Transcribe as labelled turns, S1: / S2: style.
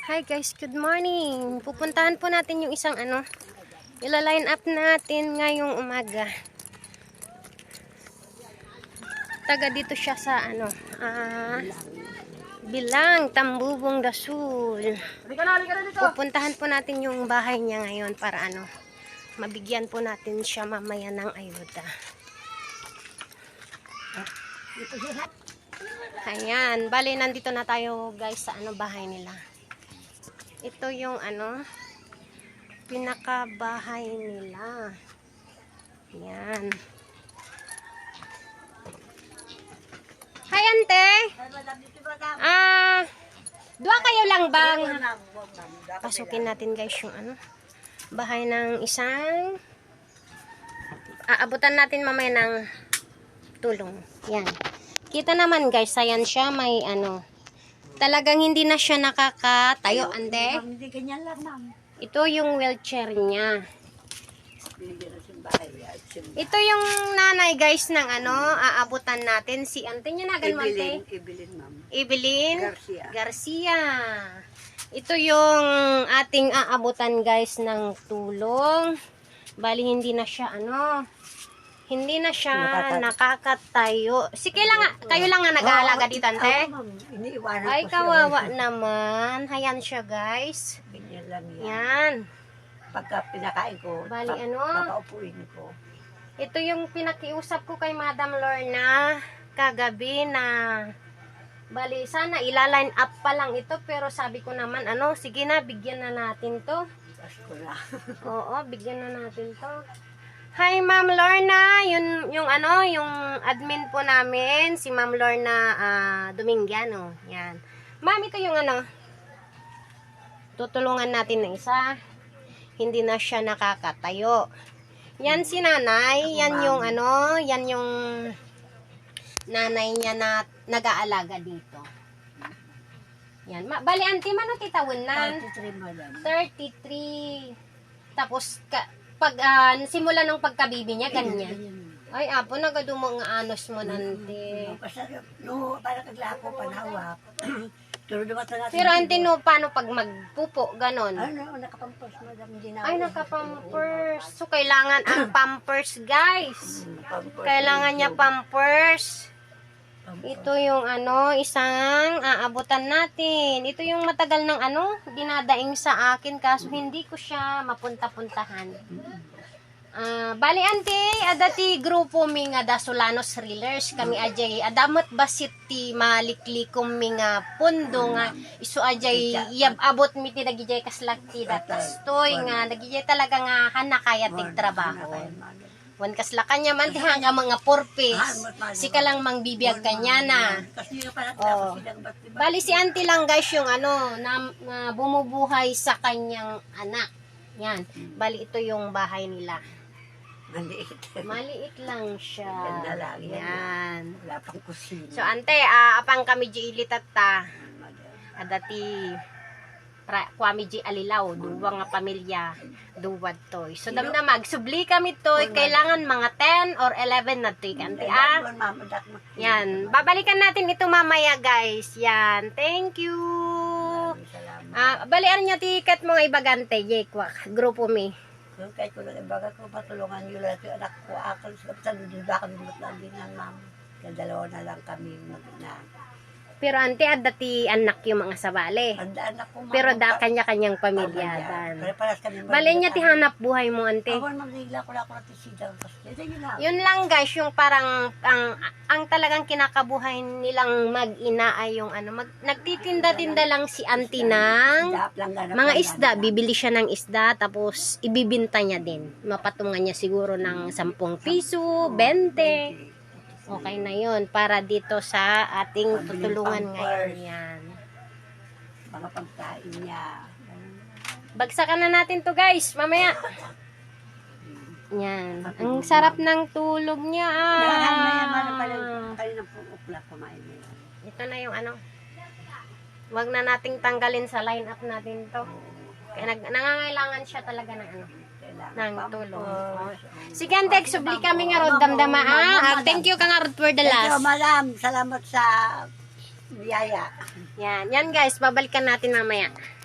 S1: Hi guys, good morning. Pupuntahan po natin yung isang ila-line up natin ngayong umaga. Taga dito siya sa Bilang, Tambubong Dasul. Pupuntahan po natin yung bahay niya ngayon para mabigyan po natin siya mamaya ng ayuda. Ayan, bali nandito na tayo guys sa bahay nila. Ito yung pinakabahay nila. Ayan. Hi ante. Dua kayo lang bang? Pasukin natin guys yung bahay ng isang aabutan natin mamaya ng tulong. Yan. Kita naman guys, ayan siya may talagang hindi na siya nakakatayo, ande.
S2: Hindi ganyan lang, ma'am.
S1: Ito yung wheelchair niya. Ito yung nanay guys ng aabutan natin. Si ante niya na ganmante.
S2: Evelyn, ma'am.
S1: Evelyn
S2: Garcia.
S1: Garcia. Ito yung ating aabutan guys ng tulong. Bali hindi na siya hindi na siya nakakatayo. Sige lang kayo lang nga nag-aalaga dito, ante.
S2: Iniiwanan ko
S1: Ay,
S2: siya.
S1: kawawa naman. Hayan siya, guys.
S2: Ganyan lang yan.
S1: Yan.
S2: Pagka pinakain ko,
S1: Bali,
S2: papaupuin ko.
S1: Ito yung pinakiusap ko kay Madam Lorna kagabi na bali, sana ila-line up pa lang ito. Pero sabi ko naman, sige na, bigyan na natin to.
S2: Asko na.
S1: Oo, bigyan na natin to. Hi, Ma'am Lorna. Yung admin po namin, si Ma'am Lorna Domingiano. Yan. Ma'am, ito yung tutulungan natin ng isa. Hindi na siya nakakatayo. Yan si nanay. Yan yung yan yung nanay niya na nag-aalaga dito. Yan. Bali, auntie, mano titawanan?
S2: 33, madam.
S1: 33. Tapos, pag simula ng pagkabibi niya, ganyan. Ay, apo, nagadumo nga anos mo nante.
S2: No, para kaglako, panhawak.
S1: Pero ante, no, paano pag magpupo, ganon?
S2: Nakapampers, madam.
S1: Ay, nakapampers. So, kailangan ang pampers, guys. Kailangan niya pampers. Ito yung isang aabutan natin. Ito yung matagal ng dinadaing sa akin kaso hindi ko siya mapunta-puntahan. Bali ante, adati grupo mi nga da Solanos Thrillers kami ajay adamot basit ti maliklikom mi nga pundo nga isu ajay abot mi ti nagijay kaslakti datas toy nga nagijay talaga nga hanakaya tig trabaho. Wan kasla kanya man tihan ka mga purpose. Sika lang mang bibiyag kanya na. Bali si auntie lang guys yung na bumubuhay sa kanyang anak. Yan. Bali ito yung bahay nila. Maliit lang siya.
S2: Ganda lang
S1: yan.
S2: Wala pang kusina.
S1: So ante, apang kami di ilitata. Adati kwami di alilaw, duwa nga pamilya, duwad toy. So damdamag, subli kami toy, kailangan mga 10 or 11 na toy, kanti Yan, babalikan natin ito mamaya guys. Yan, thank you. Balian niya tiket mga ibagante, Jekwak, grupo mi.
S2: Kahit ko lang ibaga ko, patulungan nyo lang yung anak ko, akal, sa dududa kami lang din ng ma'am. Kaya dalawa na lang kami na.
S1: Pero ante, adati anak yung mga sabale. Pero da kanya-kanyang pamilya. Bale niya tihanap buhay mo, ante. Yun lang guys, yung parang ang talagang kinakabuhay nilang mag-ina ay yung nagtitinda-tinda lang si auntie ng mga isda. Bibili siya ng isda, tapos ibibinta niya din. Mapatungan niya siguro ng 10 piso, 20. Okay na yun para dito sa ating tutulungan ngayon. Yan.
S2: Mga pagkain niya.
S1: Bagsakan na natin to guys. Mamaya. Yan. Ang sarap ng tulog niya. Ito na yung Wag na nating tanggalin sa lineup natin to. Kaya nangangailangan siya talaga ng tulong. Sige, antek, subli kami nga rod damdama. Thank you ka nga rod for the last.
S2: Thank you, madam. Salamat sa biyaya.
S1: Yan guys, babalikan natin mamaya.